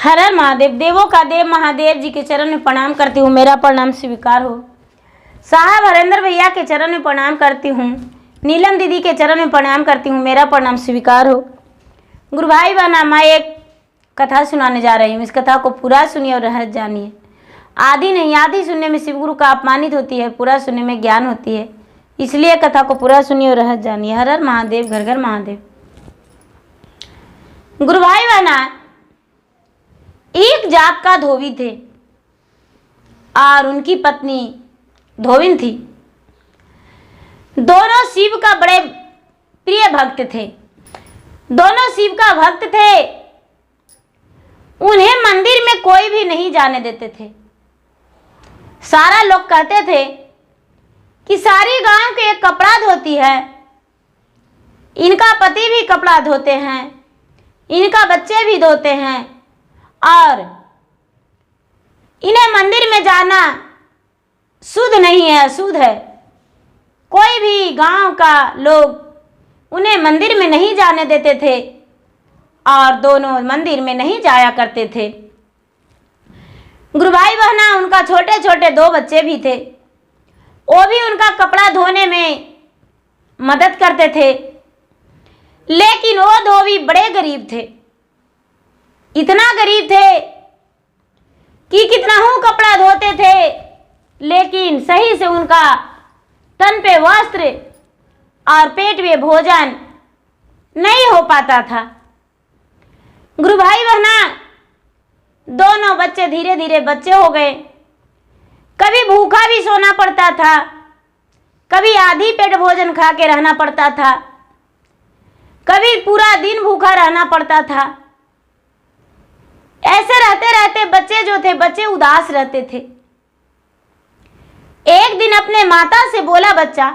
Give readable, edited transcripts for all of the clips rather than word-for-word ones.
हर हर महादेव। देवों का देव महादेव जी के चरण में प्रणाम करती हूँ, मेरा प्रणाम स्वीकार हो। साहब हरेंद्र भैया के चरण में प्रणाम करती हूँ, नीलम दीदी के चरण में प्रणाम करती हूँ, मेरा प्रणाम स्वीकार हो। गुरु भाई बहना, मैं एक कथा सुनाने जा रही हूँ, इस कथा को पूरा सुनिए और रहस्य जानिए। आधी नहीं, आधी सुनने में शिव गुरु का अपमानित होती है, पूरा सुनने में ज्ञान होती है, इसलिए कथा को पूरा सुनिए और रहस्य जानिए। हर हर महादेव, घर घर महादेव। गुरु भाई बहना, एक जात का धोबी थे और उनकी पत्नी धोबिन थी। दोनों शिव का बड़े प्रिय भक्त थे, दोनों शिव का भक्त थे। उन्हें मंदिर में कोई भी नहीं जाने देते थे। सारा लोग कहते थे कि सारी गांव के एक कपड़ा धोती है, इनका पति भी कपड़ा धोते हैं, इनका बच्चे भी धोते हैं और इन्हें मंदिर में जाना शुद्ध नहीं है, अशुद्ध है। कोई भी गांव का लोग उन्हें मंदिर में नहीं जाने देते थे और दोनों मंदिर में नहीं जाया करते थे। गुरु भाई बहना, उनका छोटे छोटे दो बच्चे भी थे, वो भी उनका कपड़ा धोने में मदद करते थे। लेकिन वो धोबी बड़े गरीब थे, इतना गरीब थे कि कितना ही कपड़ा धोते थे लेकिन सही से उनका तन पे वस्त्र और पेट में भोजन नहीं हो पाता था। गुरु भाई बहना, दोनों बच्चे धीरे धीरे बच्चे हो गए। कभी भूखा भी सोना पड़ता था, कभी आधी पेट भोजन खा के रहना पड़ता था, कभी पूरा दिन भूखा रहना पड़ता था। ऐसे रहते रहते बच्चे जो थे, बच्चे उदास रहते थे। एक दिन अपने माता से बोला बच्चा,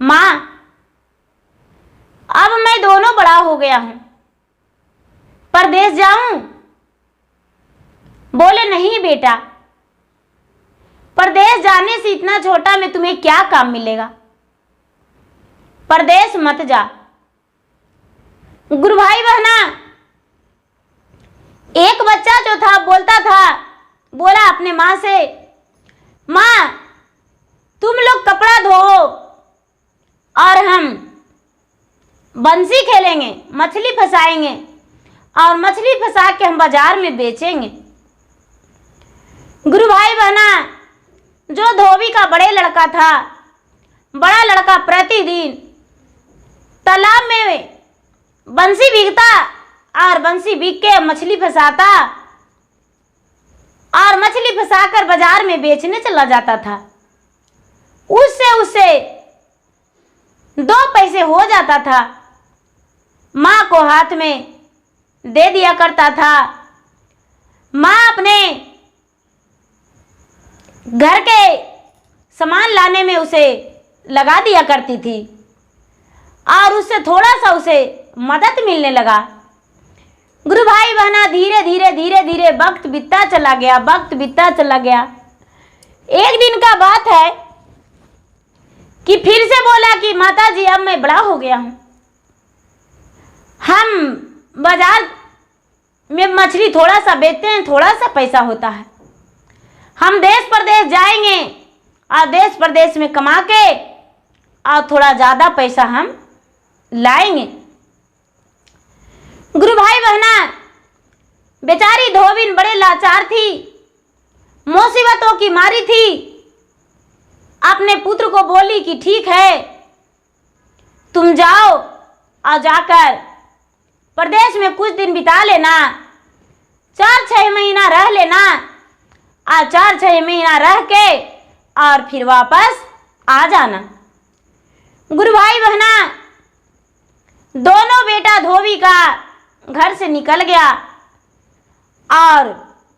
माँ अब मैं दोनों बड़ा हो गया हूं, परदेश जाऊं? बोले नहीं बेटा, परदेश जाने से इतना छोटा में तुम्हें क्या काम मिलेगा, परदेश मत जा। गुरु भाई बहना, एक बच्चा जो था बोलता था, बोला अपने माँ से, माँ तुम लोग कपड़ा धो और हम बंसी खेलेंगे, मछली फंसाएंगे और मछली फंसा के हम बाजार में बेचेंगे। गुरु भाई बहना, जो धोबी का बड़े लड़का था, बड़ा लड़का प्रतिदिन तालाब में बंसी भीगता और बंसी भीग के मछली फंसाता और मछली फंसाकर बाजार में बेचने चला जाता था। उससे उसे 2 पैसे हो जाता था, माँ को हाथ में दे दिया करता था। माँ अपने घर के सामान लाने में उसे लगा दिया करती थी और उससे थोड़ा सा उसे मदद मिलने लगा। गुरु भाई बहना, धीरे धीरे धीरे धीरे वक्त बीतता चला गया, वक्त बीतता चला गया। एक दिन का बात है कि फिर से बोला कि माता जी अब मैं बड़ा हो गया हूं, हम बाजार में मछली थोड़ा सा बेचते हैं, थोड़ा सा पैसा होता है, हम देश प्रदेश जाएंगे और देश प्रदेश में कमा के और थोड़ा ज़्यादा पैसा हम लाएंगे। गुरु भाई बहना, बेचारी धोबिन बड़े लाचार थी, मुसीबतों की मारी थी। अपने पुत्र को बोली कि ठीक है तुम जाओ और जाकर प्रदेश में कुछ दिन बिता लेना, 4-6 महीना रह लेना और 4-6 महीना रह के और फिर वापस आ जाना। गुरु भाई बहना, दोनों बेटा धोबी का घर से निकल गया और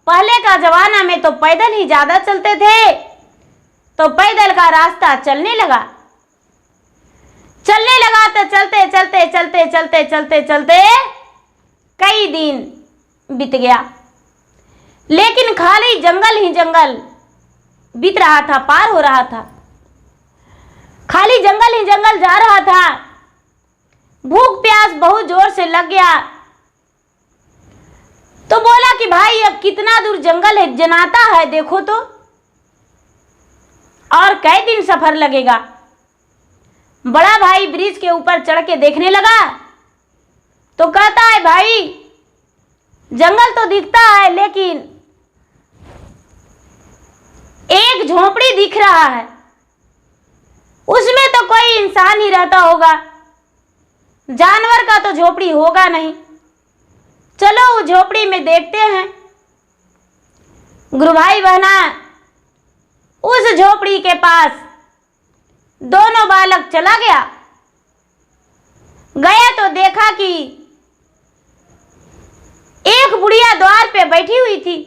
पहले का जमाना में तो पैदल ही ज्यादा चलते थे, तो पैदल का रास्ता चलने लगा तो चलते चलते चलते चलते चलते चलते कई दिन बीत गया। लेकिन खाली जंगल ही जंगल बीत रहा था, पार हो रहा था, खाली जंगल ही जंगल जा रहा था। भूख प्यास बहुत जोर से लग गया तो बोला कि भाई अब कितना दूर जंगल है, जनाता है देखो तो, और कई दिन सफर लगेगा। बड़ा भाई ब्रिज के ऊपर चढ़ के देखने लगा तो कहता है भाई जंगल तो दिखता है लेकिन एक झोपड़ी दिख रहा है, उसमें तो कोई इंसान ही रहता होगा, जानवर का तो झोपड़ी होगा नहीं। चलो उस झोपड़ी में देखते हैं। गुरु भाई बहना उस झोपड़ी के पास दोनों बालक चला गया तो देखा कि एक बुढ़िया द्वार पे बैठी हुई थी।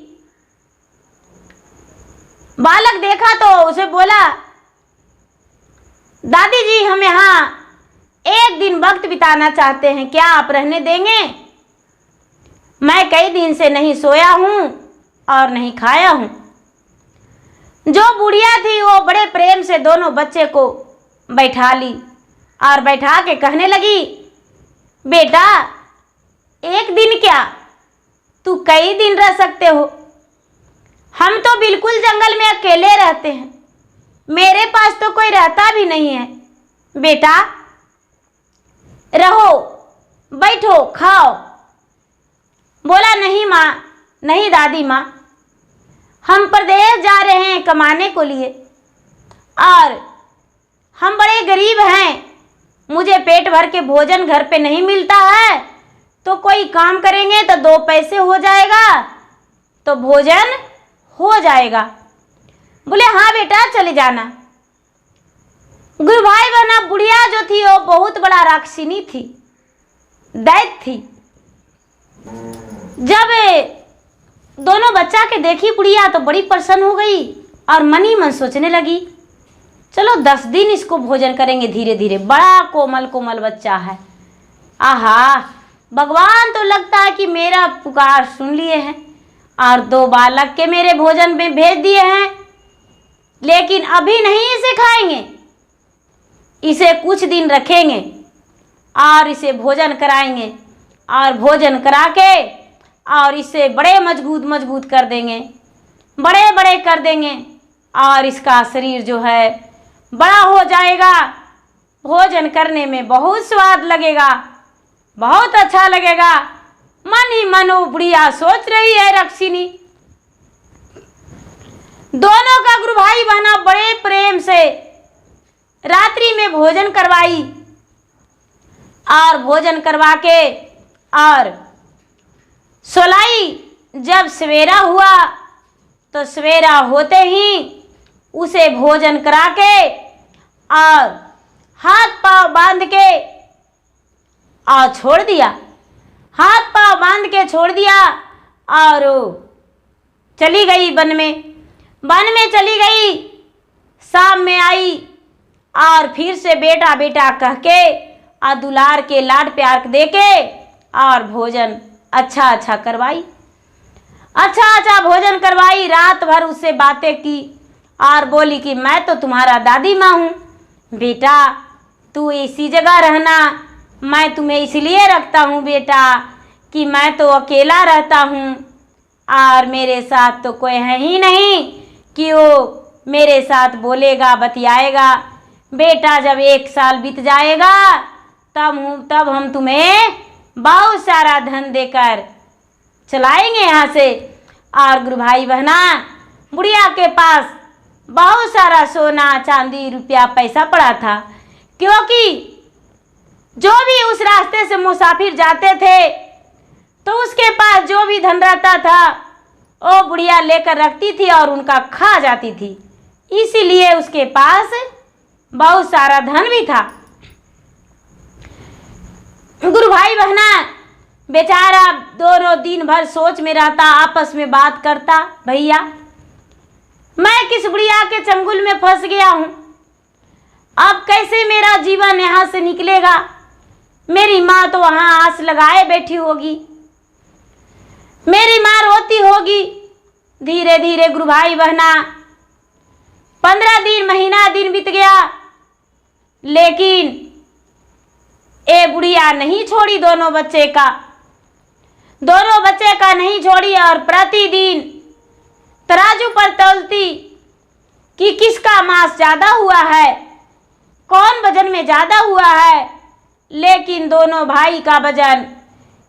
बालक देखा तो उसे बोला, दादी जी हम यहाँ एक दिन वक्त बिताना चाहते हैं, क्या आप रहने देंगे? मैं कई दिन से नहीं सोया हूं और नहीं खाया हूं। जो बुढ़िया थी वो बड़े प्रेम से दोनों बच्चे को बैठा ली और बैठा के कहने लगी, बेटा एक दिन क्या तू कई दिन रह सकते हो, हम तो बिल्कुल जंगल में अकेले रहते हैं, मेरे पास तो कोई रहता भी नहीं है। बेटा रहो, बैठो, खाओ। बोला नहीं माँ, नहीं दादी माँ, हम प्रदेश जा रहे हैं कमाने को लिए और हम बड़े गरीब हैं, मुझे पेट भर के भोजन घर पे नहीं मिलता है, तो कोई काम करेंगे तो 2 पैसे हो जाएगा तो भोजन हो जाएगा। बोले हाँ बेटा चले जाना। गुरु भाई बहना बुढ़िया जो थी वो बहुत बड़ा राक्षसिनी थी, दैत्य थी। जब दोनों बच्चा के देखी बुढ़िया तो बड़ी प्रसन्न हो गई और मन ही मन सोचने लगी, चलो 10 दिन इसको भोजन करेंगे धीरे धीरे, बड़ा कोमल कोमल बच्चा है। आहा, भगवान तो लगता है कि मेरा पुकार सुन लिए हैं और 2 बालक के मेरे भोजन में भेज दिए हैं, लेकिन अभी नहीं इसे खाएंगे, इसे कुछ दिन रखेंगे और इसे भोजन कराएंगे और भोजन करा के और इसे बड़े मजबूत कर देंगे, बड़े बड़े कर देंगे और इसका शरीर जो है बड़ा हो जाएगा, भोजन करने में बहुत स्वाद लगेगा, बहुत अच्छा लगेगा। मन ही मन वो बुढ़िया सोच रही है रक्षिनी। दोनों का गुरु भाई बहना बड़े प्रेम से रात्रि में भोजन करवाई और भोजन करवा के और सोलाई। जब सवेरा हुआ तो सवेरा होते ही उसे भोजन करा के और हाथ पांव बांध के और छोड़ दिया, हाथ पांव बांध के छोड़ दिया और चली गई वन में चली गई। शाम में आई और फिर से बेटा बेटा कह के और दुलार के लाड प्यार दे के और भोजन अच्छा करवाई, अच्छा भोजन करवाई। रात भर उससे बातें की और बोली कि मैं तो तुम्हारा दादी माँ हूँ, बेटा तू इसी जगह रहना, मैं तुम्हें इसलिए रखता हूँ बेटा कि मैं तो अकेला रहता हूँ और मेरे साथ तो कोई है ही नहीं कि वो मेरे साथ बोलेगा बतियाएगा। बेटा जब 1 साल बीत जाएगा तब हम तुम्हें बहुत सारा धन देकर चलाएंगे यहाँ से। और गुरु भाई बहना बुढ़िया के पास बहुत सारा सोना चांदी रुपया पैसा पड़ा था, क्योंकि जो भी उस रास्ते से मुसाफिर जाते थे तो उसके पास जो भी धन रहता था वो बुढ़िया लेकर रखती थी और उनका खा जाती थी, इसीलिए उसके पास बहुत सारा धन भी था। गुरु भाई बहना बेचारा दोनों दिन भर सोच में रहता, आपस में बात करता, भैया मैं किस बुढ़िया के चंगुल में फंस गया हूँ, अब कैसे मेरा जीवन यहाँ से निकलेगा। मेरी माँ तो वहाँ आस लगाए बैठी होगी, मेरी माँ रोती होगी। धीरे धीरे गुरु भाई बहना 15 दिन महीना दिन बीत गया, लेकिन ए बुढ़िया नहीं छोड़ी दोनों बच्चे का। दोनों बच्चे का नहीं छोड़ी और प्रतिदिन तराजू पर तौलती कि किसका मांस ज्यादा हुआ है, कौन वजन में ज्यादा हुआ है। लेकिन दोनों भाई का वजन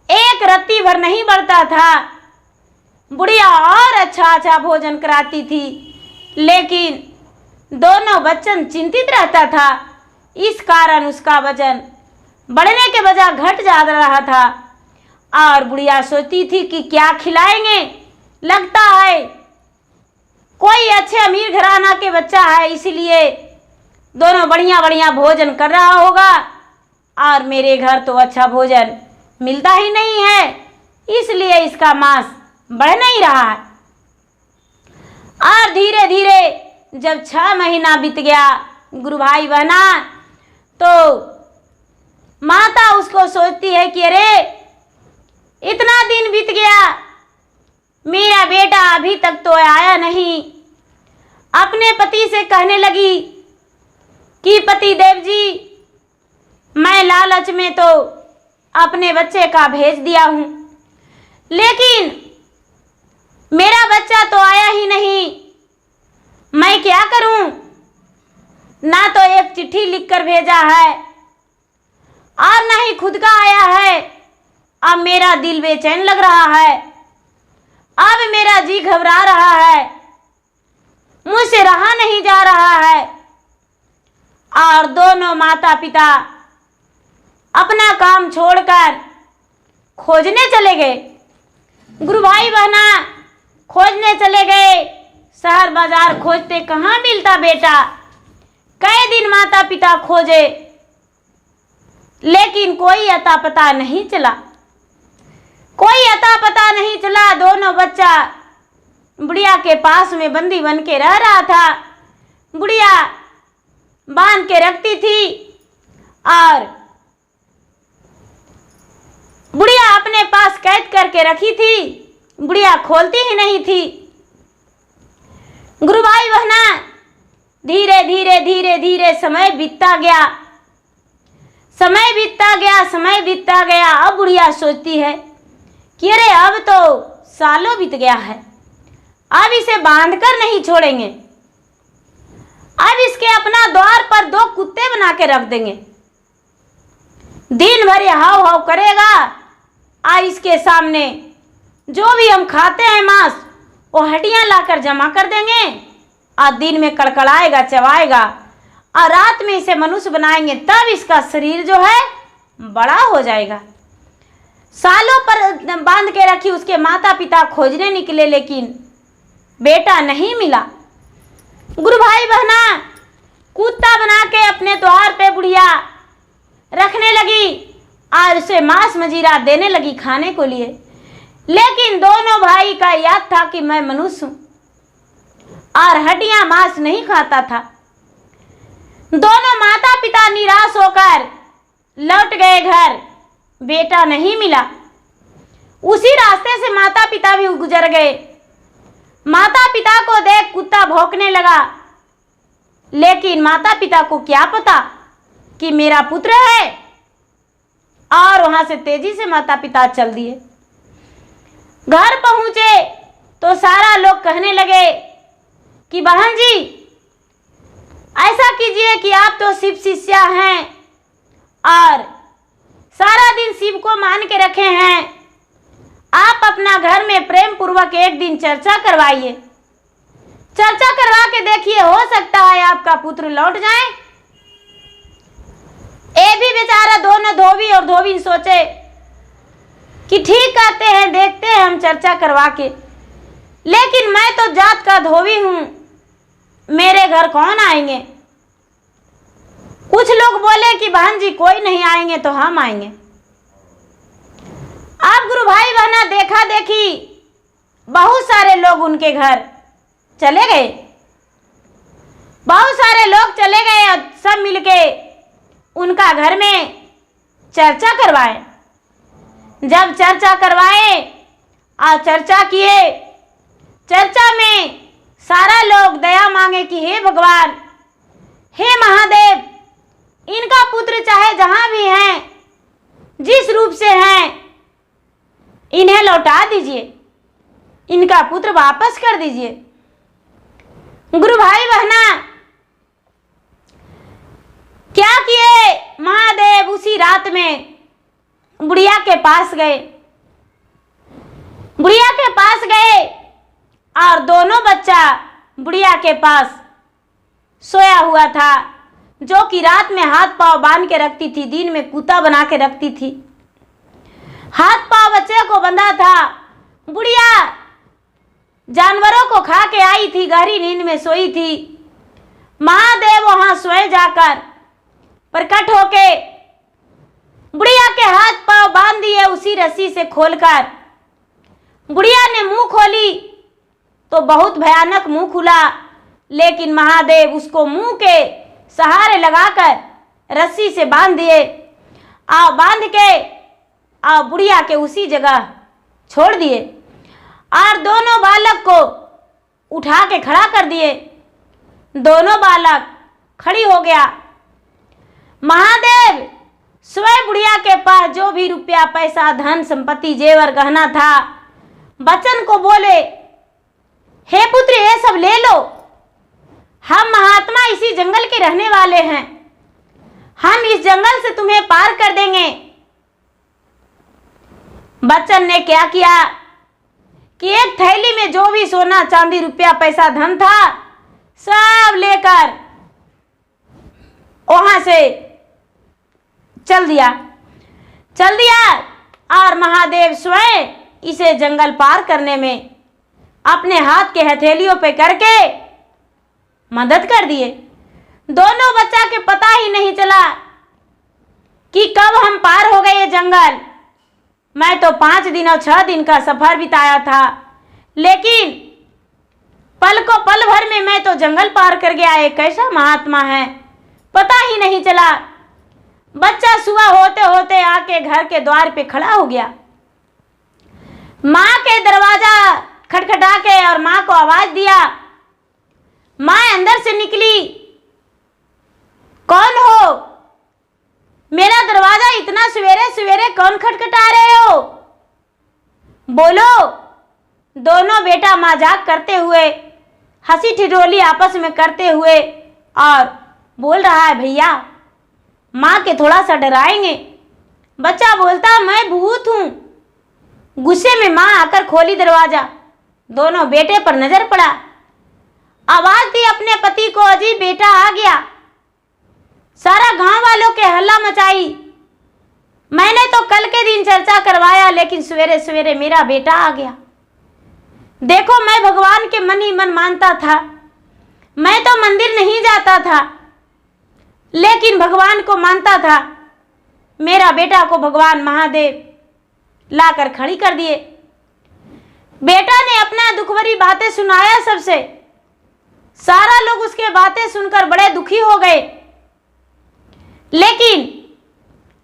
एक रत्ती भर नहीं बढ़ता था। बुढ़िया और अच्छा अच्छा भोजन कराती थी, लेकिन दोनों बच्चन चिंतित रहता था। इस कारण उसका वजन बढ़ने के बजाय घट जा रहा था और बुढ़िया सोचती थी कि क्या खिलाएंगे। लगता है कोई अच्छे अमीर घराना के बच्चा है, इसलिए दोनों बढ़िया बढ़िया भोजन कर रहा होगा और मेरे घर तो अच्छा भोजन मिलता ही नहीं है, इसलिए इसका मांस बढ़ नहीं रहा है। और धीरे धीरे जब 6 महीना बीत गया गुरु भाई बहना, तो माता उसको सोचती है कि अरे इतना दिन बीत गया, मेरा बेटा अभी तक तो आया नहीं। अपने पति से कहने लगी कि पति देव जी, मैं लालच में तो अपने बच्चे का भेज दिया हूं, लेकिन मेरा बच्चा तो आया ही नहीं, मैं क्या करूं। ना तो एक चिट्ठी लिखकर भेजा है और ना ही खुद का आया है। अब मेरा दिल बेचैन लग रहा है, अब मेरा जी घबरा रहा है, मुझसे रहा नहीं जा रहा है। और दोनों माता पिता अपना काम छोड़कर खोजने चले गए। गुरु भाई बहना खोजने चले गए, शहर बाजार खोजते, कहाँ मिलता बेटा। कई दिन माता पिता खोजे, लेकिन कोई अता पता नहीं चला, कोई अता पता नहीं चला। दोनों बच्चा बुढ़िया के पास में बंदी बन के रह रहा था। बुढ़िया बांध के रखती थी और बुढ़िया अपने पास कैद करके रखी थी, बुढ़िया खोलती ही नहीं थी। गुरु भाई बहना धीरे धीरे धीरे धीरे समय बीतता गया, समय बीतता गया, समय बीतता गया। अब बुढ़िया सोचती है कि अरे अब तो सालों बीत गया है, अब इसे बांधकर नहीं छोड़ेंगे, अब इसके अपना द्वार पर 2 कुत्ते बना के रख देंगे। दिन भर हाव हाव करेगा और इसके सामने जो भी हम खाते हैं मांस, वो हड्डियां लाकर जमा कर देंगे और दिन में कड़कड़ाएगा, चबाएगा और रात में इसे मनुष्य बनाएंगे, तब इसका शरीर जो है बड़ा हो जाएगा। सालों पर बांध के रखी उसके माता पिता खोजने निकले, लेकिन बेटा नहीं मिला। गुरु भाई बहना कुत्ता बना के अपने द्वार पे बुढ़िया रखने लगी और उसे मांस मजीरा देने लगी खाने को लिए। लेकिन दोनों भाई का याद था कि मैं मनुष्य हूं और हड्डियां मांस नहीं खाता था। दोनों माता पिता निराश होकर लौट गए घर, बेटा नहीं मिला। उसी रास्ते से माता पिता भी गुजर गए। माता पिता को देख कुत्ता भौंकने लगा, लेकिन माता पिता को क्या पता कि मेरा पुत्र है, और वहां से तेजी से माता पिता चल दिए। घर पहुंचे तो सारा लोग कहने लगे कि बहन जी ऐसा कीजिए कि आप तो शिव शिष्या हैं और सारा दिन शिव को मान के रखे हैं, आप अपना घर में प्रेम पूर्वक एक दिन चर्चा करवाइए, चर्चा करवा के देखिए, हो सकता है आपका पुत्र लौट जाए। ये भी बेचारा दोनों धोबी और धोबी सोचे कि ठीक कहते हैं, देखते हैं हम चर्चा करवा के, लेकिन मैं तो जात का धोबी हूं, मेरे घर कौन आएंगे। कुछ लोग बोले कि बहन जी कोई नहीं आएंगे तो हम आएंगे। अब गुरु भाई बहना देखा देखी बहुत सारे लोग उनके घर चले गए, बहुत सारे लोग चले गए और सब मिलके उनका घर में चर्चा करवाए। जब चर्चा करवाए और चर्चा किए, चर्चा में सारा लोग दया मांगे कि हे भगवान, हे महादेव, इनका पुत्र चाहे जहां भी हैं, जिस रूप से हैं, इन्हें लौटा दीजिए, इनका पुत्र वापस कर दीजिए। गुरु भाई बहना क्या किए, महादेव उसी रात में बुढ़िया के पास गए। बुढ़िया के पास गए और दोनों बच्चा बुढ़िया के पास सोया हुआ था, जो कि रात में हाथ पांव बांध के रखती थी, दिन में कुत्ता बना के रखती थी। हाथ पांव बच्चे को बंधा था। बुढ़िया जानवरों को खा के आई थी, गहरी नींद में सोई थी। महादेव वहां सोए जाकर प्रकट होके बुढ़िया के हाथ पांव बांध दिए उसी रस्सी से खोलकर। बुढ़िया ने मुंह खोली तो बहुत भयानक मुंह खुला, लेकिन महादेव उसको मुंह के सहारे लगाकर रस्सी से बांध दिए। बांध के बुढ़िया के उसी जगह छोड़ दिए और दोनों बालक को उठा के खड़ा कर दिए। दोनों बालक खड़ी हो गया। महादेव स्वयं बुढ़िया के पास जो भी रुपया पैसा धन संपत्ति जेवर गहना था, बच्चन को बोले, हे पुत्र ये सब ले लो, हम महात्मा इसी जंगल के रहने वाले हैं, हम इस जंगल से तुम्हें पार कर देंगे। बच्चन ने क्या किया कि एक थैली में जो भी सोना चांदी रुपया पैसा धन था सब लेकर वहां से चल दिया और महादेव स्वयं इसे जंगल पार करने में अपने हाथ के हथेलियों पे करके मदद कर दिए। दोनों बच्चा के पता ही नहीं चला कि कब हम पार हो गए ये जंगल। मैं तो 5 दिन और 6 दिन का सफर बिताया था, लेकिन पल को पल भर में मैं तो जंगल पार कर गया। एक कैसा महात्मा है, पता ही नहीं चला। बच्चा सुबह होते होते आके घर के द्वार पे खड़ा हो गया। माँ के दरवाजा खटखटा के और माँ को आवाज दिया। माँ अंदर से निकली, कौन हो? मेरा दरवाजा इतना सवेरे सवेरे कौन खटखटा रहे हो? बोलो। दोनों बेटा मजाक करते हुए, हंसी ठिठोली आपस में करते हुए और बोल रहा है, भैया माँ के थोड़ा सा डराएंगे। बच्चा बोलता, मैं भूत हूं। गुस्से में माँ आकर खोली दरवाजा। दोनों बेटे पर नजर पड़ा। आवाज दी अपने पति को, अजी बेटा आ गया। सारा गांव वालों के हल्ला मचाई। मैंने तो कल के दिन चर्चा करवाया, लेकिन सवेरे सवेरे मेरा बेटा आ गया। देखो मैं भगवान के मन ही मन मानता था, मैं तो मंदिर नहीं जाता था, लेकिन भगवान को मानता था। मेरा बेटा को भगवान महादेव लाकर खड़ी कर दिए। बेटा ने अपना दुख भरी बातें सुनाया सबसे। सारा लोग उसके बातें सुनकर बड़े दुखी हो गए, लेकिन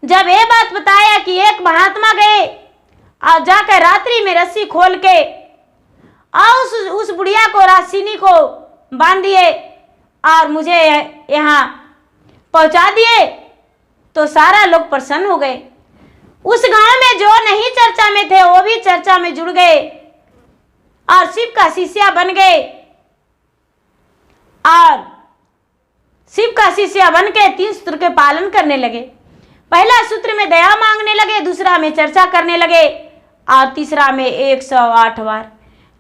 जब ये बात बताया कि एक महात्मा गए और जाकर रात्रि में रस्सी खोल के और उस बुढ़िया को रासिनी को बांध दिए और मुझे यहाँ पहुंचा दिए, तो सारा लोग प्रसन्न हो गए। उस गांव में जो नहीं चर्चा में थे वो भी चर्चा में जुड़ गए और शिव का शिष्या बन गए और शिव का शिष्या बन के 3 सूत्र के पालन करने लगे। पहला सूत्र में दया मांगने लगे, दूसरा में चर्चा करने लगे और तीसरा में 108 बार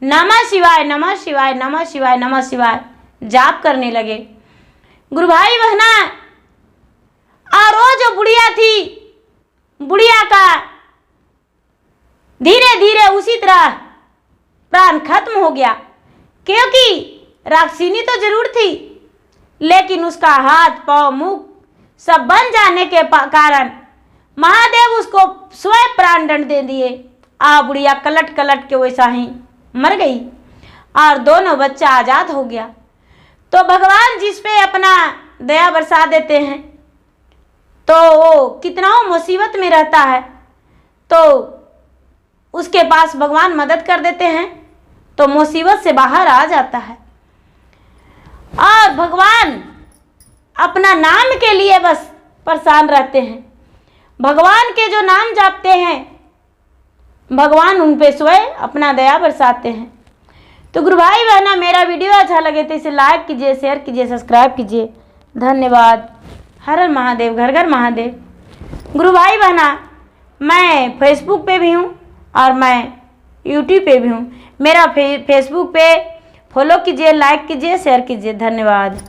नमः शिवाय नमः शिवाय नमः शिवाय नमः शिवाय जाप करने लगे। गुरु भाई बहना, और वो जो बुढ़िया थी, बुढ़िया का धीरे धीरे उसी तरह प्राण खत्म हो गया, क्योंकि राक्षिनी तो जरूर थी, लेकिन उसका हाथ पांव मुख सब बन जाने के कारण महादेव उसको स्वयं प्राण दंड दे दिए। बुढ़िया कलट कलट के वैसा ही मर गई और दोनों बच्चा आजाद हो गया। तो भगवान जिस पे अपना दया बरसा देते हैं तो वो कितना मुसीबत में रहता है, तो उसके पास भगवान मदद कर देते हैं तो मुसीबत से बाहर आ जाता है। और भगवान अपना नाम के लिए बस परेशान रहते हैं। भगवान के जो नाम जापते हैं भगवान उन पे स्वयं अपना दया बरसाते हैं। तो गुरु भाई बहना, मेरा वीडियो अच्छा लगे तो इसे लाइक कीजिए, शेयर कीजिए, सब्सक्राइब कीजिए। धन्यवाद। हर हर महादेव, घर घर महादेव। गुरु भाई बहना, मैं फेसबुक पे भी हूँ और मैं यूट्यूब पे भी हूँ। मेरा फेसबुक पे फॉलो कीजिए, लाइक कीजिए, शेयर कीजिए। धन्यवाद।